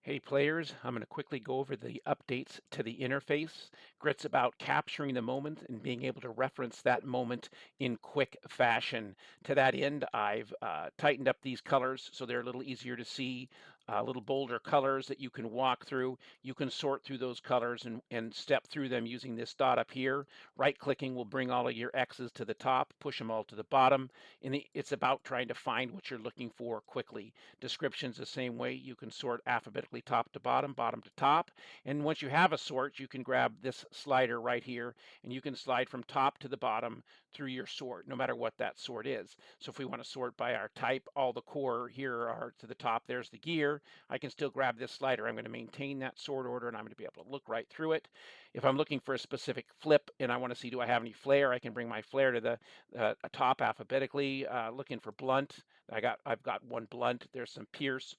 Hey players, I'm going to quickly go over the updates to the interface. Grit's about capturing the moment and being able to reference that moment in quick fashion. To that end, I've tightened up these colors so they're a little easier to see, little bolder colors that you can walk through. You can sort through those colors and step through them using this dot up here. Right clicking will bring all of your X's to the top, push them all to the bottom. And it's about trying to find what you're looking for quickly. Descriptions the same way. You can sort alphabetically top to bottom, bottom to top. And once you have a sort, you can grab this slider right here and you can slide from top to the bottom through your sort, no matter what that sort is. So if we want to sort by our type, all the core here are to the top. There's the gear. I can still grab this slider. I'm going to maintain that sort order and I'm going to be able to look right through it. If I'm looking for a specific flip and I want to see, do I have any flare? I can bring my flare to the top alphabetically. Looking for blunt. I've got one blunt. There's some pierce.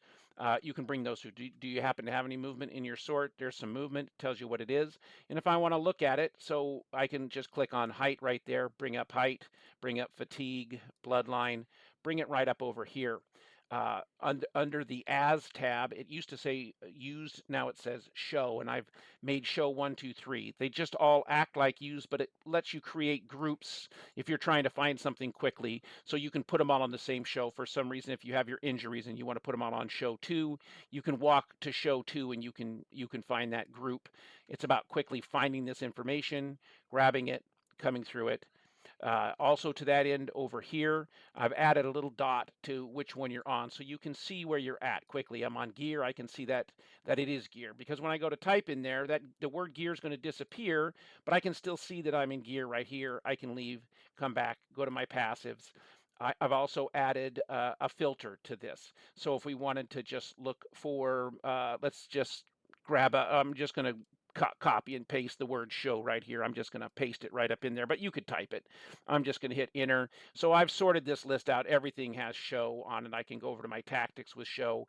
You can bring those through. Do you happen to have any movement in your sort? There's some movement. Tells you what it is. And if I want to look at it, so I can just click on height right there. Bring up height. Bring up fatigue. Bloodline. Bring it right up over here. Under the As tab, it used to say used, now it says show, and I've made show 1, 2, 3. They just all act like used, but it lets you create groups if you're trying to find something quickly. So you can put them all on the same show. For some reason, if you have your injuries and you want to put them all on show 2, you can walk to show 2 and you can find that group. It's about quickly finding this information, grabbing it, coming through it. Also to that end over here, I've added a little dot to which one you're on so you can see where you're at quickly. I'm on gear. I can see that it is gear because when I go to type in there, that the word gear is going to disappear, but I can still see that I'm in gear right here. I can leave, come back, go to my passives. I've also added a filter to this. So if we wanted to just look for, let's just I'm just going to copy and paste the word show right here. I'm just going to paste it right up in there, but you could type it. I'm just going to hit enter. So I've sorted this list out. Everything has show on it. I can go over to my tactics with show.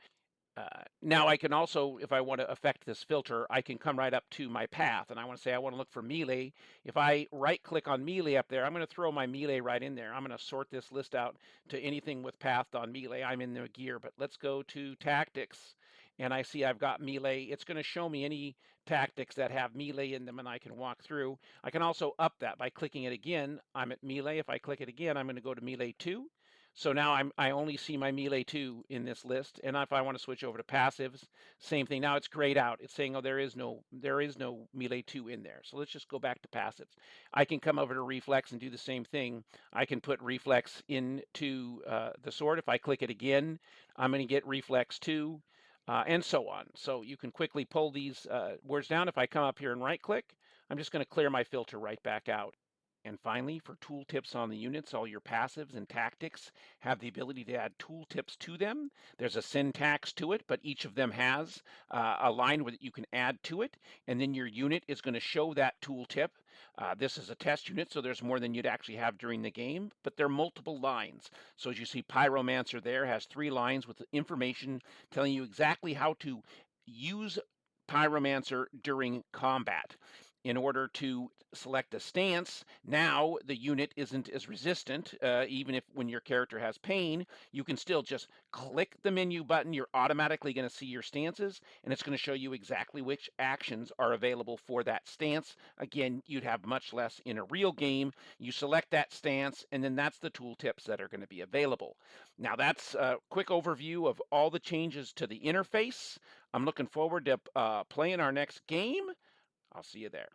Now I can also, if I want to affect this filter, I can come right up to my path and I want to say I want to look for melee. If I right click on melee up there, I'm going to throw my melee right in there. I'm going to sort this list out to anything with pathed on melee. I'm in the gear, but let's go to tactics and I see I've got melee. It's going to show me any tactics that have melee in them and I can walk through. I can also up that by clicking it again. I'm at melee. If I click it again, I'm going to go to melee 2. So now I only see my melee 2 in this list. And if I want to switch over to passives, same thing. Now it's grayed out. It's saying, oh, there is no melee 2 in there. So let's just go back to passives. I can come over to reflex and do the same thing. I can put reflex into the sword. If I click it again, I'm going to get reflex 2. And so on. So you can quickly pull these words down. If I come up here and right click, I'm just going to clear my filter right back out. And finally, for tooltips on the units, all your passives and tactics have the ability to add tooltips to them. There's a syntax to it, but each of them has a line that you can add to it. And then your unit is going to show that tooltip. This is a test unit, so there's more than you'd actually have during the game, but there are multiple lines. So as you see, Pyromancer there has 3 lines with information telling you exactly how to use Pyromancer during combat. In order to select a stance, now the unit isn't as resistant. Even if when your character has pain, you can still just click the menu button. You're automatically going to see your stances, and it's going to show you exactly which actions are available for that stance. Again, you'd have much less in a real game. You select that stance, and then that's the tooltips that are going to be available. Now, that's a quick overview of all the changes to the interface. I'm looking forward to playing our next game. I'll see you there.